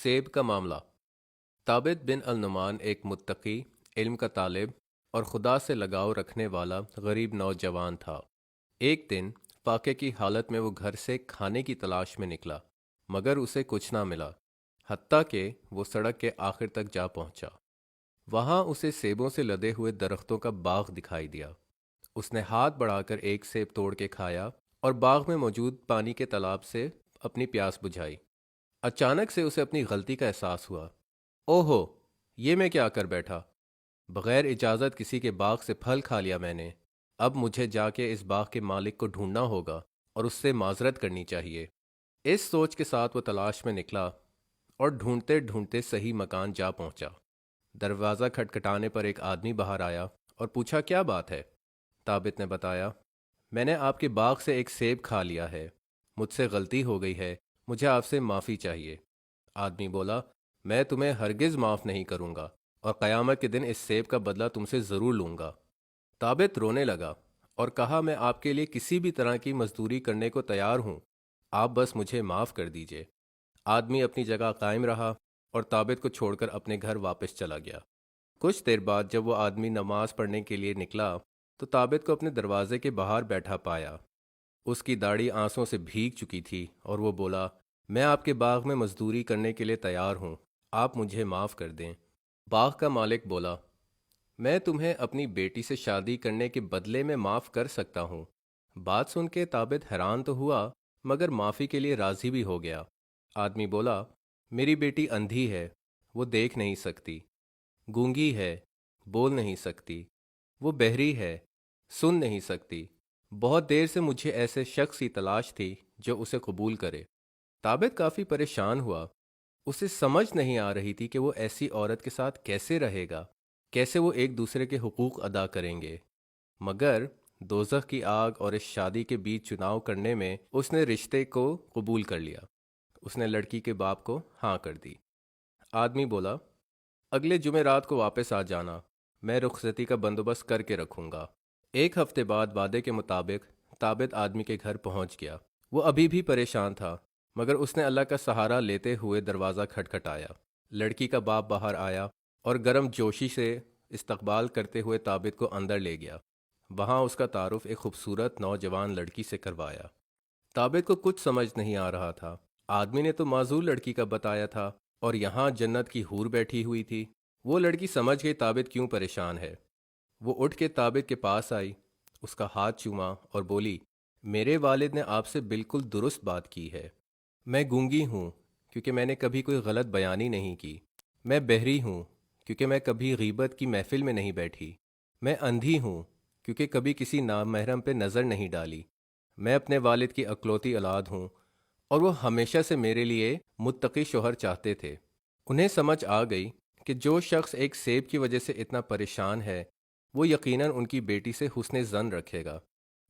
सेब का मामला। ताबित बिन अल-नुमान एक मुत्तकी, इल्म का तालिब और खुदा से लगाव रखने वाला गरीब नौजवान था। एक दिन फाके की हालत में वो घर से खाने की तलाश में निकला, मगर उसे कुछ ना मिला। हत्ता कि वो सड़क के आखिर तक जा पहुंचा। वहां उसे सेबों से लदे हुए दरख्तों का बाग दिखाई दिया। उसने हाथ बढ़ाकर एक सेब तोड़ के खाया और बाग में मौजूद पानी के तालाब से अपनी प्यास बुझाई। अचानक से उसे अपनी गलती का एहसास हुआ। ओहो, ये मैं क्या कर बैठा। बगैर इजाज़त किसी के बाग से फल खा लिया मैंने। अब मुझे जाके इस बाग के मालिक को ढूंढना होगा और उससे माजरत करनी चाहिए। इस सोच के साथ वो तलाश में निकला और ढूंढते ढूंढते सही मकान जा पहुंचा। दरवाज़ा खटखटाने पर एक आदमी बाहर आया और पूछा, क्या बात है। ताबित ने बताया, मैंने आपके बाग से एक सेब खा लिया है। मुझसे गलती हो गई है, मुझे आपसे माफ़ी चाहिए। आदमी बोला, मैं तुम्हें हरगिज़ माफ़ नहीं करूँगा और क़यामत के दिन इस सेब का बदला तुमसे ज़रूर लूँगा। ताबित रोने लगा और कहा, मैं आपके लिए किसी भी तरह की मजदूरी करने को तैयार हूँ, आप बस मुझे माफ़ कर दीजिए। आदमी अपनी जगह कायम रहा और ताबित को छोड़कर अपने घर वापस चला गया। कुछ देर बाद जब वो आदमी नमाज पढ़ने के लिए निकला तो ताबित को अपने दरवाजे के बाहर बैठा पाया। उसकी दाढ़ी आंसुओं से भीग चुकी थी और वो बोला, मैं आपके बाग में मजदूरी करने के लिए तैयार हूँ, आप मुझे माफ़ कर दें। बाग का मालिक बोला, मैं तुम्हें अपनी बेटी से शादी करने के बदले में माफ़ कर सकता हूँ। बात सुन के ताबित हैरान तो हुआ, मगर माफ़ी के लिए राज़ी भी हो गया। आदमी बोला, मेरी बेटी अंधी है, वो देख नहीं सकती, गूंगी है, बोल नहीं सकती, वो बहरी है, सुन नहीं सकती। बहुत देर से मुझे ऐसे शख्स की तलाश थी जो उसे कबूल करे। ताबित काफ़ी परेशान हुआ। उसे समझ नहीं आ रही थी कि वो ऐसी औरत के साथ कैसे रहेगा, कैसे वो एक दूसरे के हुकूक अदा करेंगे। मगर दोज़ख की आग और इस शादी के बीच चुनाव करने में उसने रिश्ते को कबूल कर लिया। उसने लड़की के बाप को हाँ कर दी। आदमी बोला, अगले जुमेरात को वापस आ जाना, मैं रुखसती का बंदोबस्त करके रखूंगा। एक हफ्ते बाद वादे के मुताबिक ताबित आदमी के घर पहुंच गया। वो अभी भी परेशान था, मगर उसने अल्लाह का सहारा लेते हुए दरवाज़ा खटखटाया। लड़की का बाप बाहर आया और गर्म जोशी से इस्तकबाल करते हुए ताबित को अंदर ले गया। वहाँ उसका तारुफ एक खूबसूरत नौजवान लड़की से करवाया। ताबित को कुछ समझ नहीं आ रहा था। आदमी ने तो माजूर लड़की का बताया था और यहाँ जन्नत की हूर बैठी हुई थी। वो लड़की समझ गई ताबित क्यों परेशान है। वो उठ के ताबित के पास आई, उसका हाथ चूमा और बोली, मेरे वालिद ने आपसे बिल्कुल दुरुस्त बात की है। मैं गूंगी हूँ क्योंकि मैंने कभी कोई गलत बयानी नहीं की। मैं बहरी हूँ क्योंकि मैं कभी गीबत की महफिल में नहीं बैठी। मैं अंधी हूँ क्योंकि कभी किसी नामहरम पे नज़र नहीं डाली। मैं अपने वालिद की अकलौती औलाद हूँ और वो हमेशा से मेरे लिए मुत्तकी शोहर चाहते थे। उन्हें समझ आ गई कि जो शख्स एक सेब की वजह से इतना परेशान है, वो यकीनन उनकी बेटी से हुस्न ज़न रखेगा।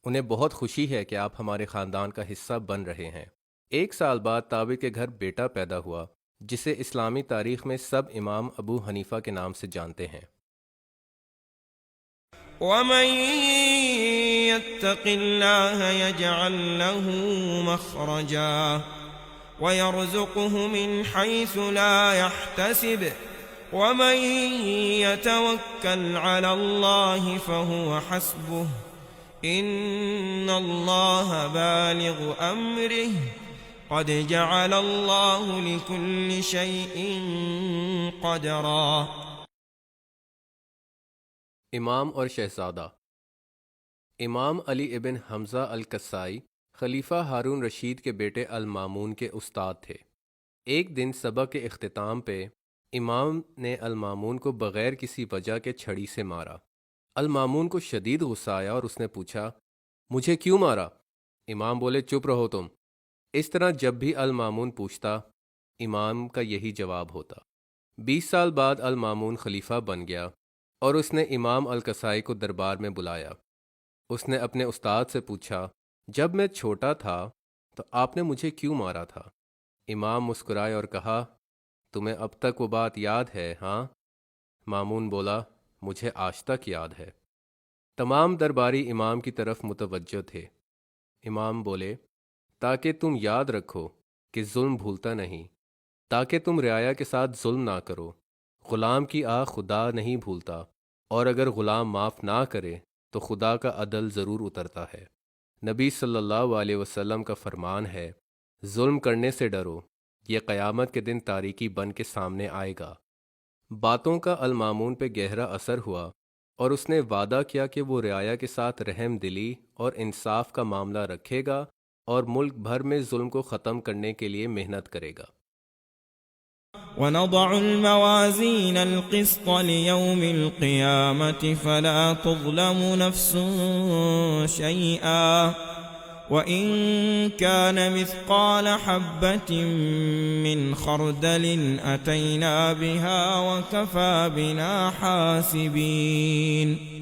उन्हें बहुत खुशी है कि आप हमारे ख़ानदान का हिस्सा बन रहे हैं। एक साल बाद ताबित के घर बेटा पैदा हुआ, जिसे इस्लामी तारीख में सब इमाम अबू हनीफा के नाम से जानते हैं। ومن يتق الله يجعل له مخرجا ويرزقه من حيث لا يحتسب ومن يتوكل على الله فهو حسبه إن الله بالغ أمره قد جعل الله لكل شيء قدرا۔ इमाम और शहज़ादा। इमाम अली इब्न हमज़ा अल कसाई खलीफा हारून रशीद के बेटे अल मामून के उस्ताद थे। एक दिन सबक के इख्तिताम पे इमाम ने अल मामून को बग़ैर किसी वजह के छड़ी से मारा। अल मामून को शदीद गुस्सा आया और उसने पूछा, मुझे क्यों मारा। इमाम बोले, चुप रहो तुम। इस तरह जब भी अल मामून पूछता, इमाम का यही जवाब होता। 20 साल बाद अल मामून खलीफा बन गया और उसने इमाम अल कसाई को दरबार में बुलाया। उसने अपने उस्ताद से पूछा, जब मैं छोटा था तो आपने मुझे क्यों मारा था। इमाम मुस्कुराए और कहा, तुम्हें अब तक वो बात याद है हाँ। मामून बोला, मुझे आज तक याद है। तमाम दरबारी इमाम की तरफ मुतवज्जो थे। इमाम बोले, ताकि तुम याद रखो कि जुल्म भूलता नहीं, تاکہ تم رعایا کے ساتھ ظلم نہ کرو۔ غلام کی آہ خدا نہیں بھولتا، اور اگر غلام معاف نہ کرے تو خدا کا عدل ضرور اترتا ہے۔ نبی صلی اللہ علیہ وسلم کا فرمان ہے، ظلم کرنے سے ڈرو، یہ قیامت کے دن تاریکی بن کے سامنے آئے گا۔ باتوں کا المامون پہ گہرا اثر ہوا، اور اس نے وعدہ کیا کہ وہ رعایا کے ساتھ رحم دلی اور انصاف کا معاملہ رکھے گا اور ملک بھر میں ظلم کو ختم کرنے کے لیے محنت کرے گا۔ وَنَضَعُ الْمَوَازِينَ الْقِسْطَ لِيَوْمِ الْقِيَامَةِ فَلَا تُظْلَمُ نَفْسٌ شَيْئًا وَإِن كَانَ مِثْقَالَ حَبَّةٍ مِّنْ خَرْدَلٍ أَتَيْنَا بِهَا وَكَفَى بِنَا حَاسِبِينَ۔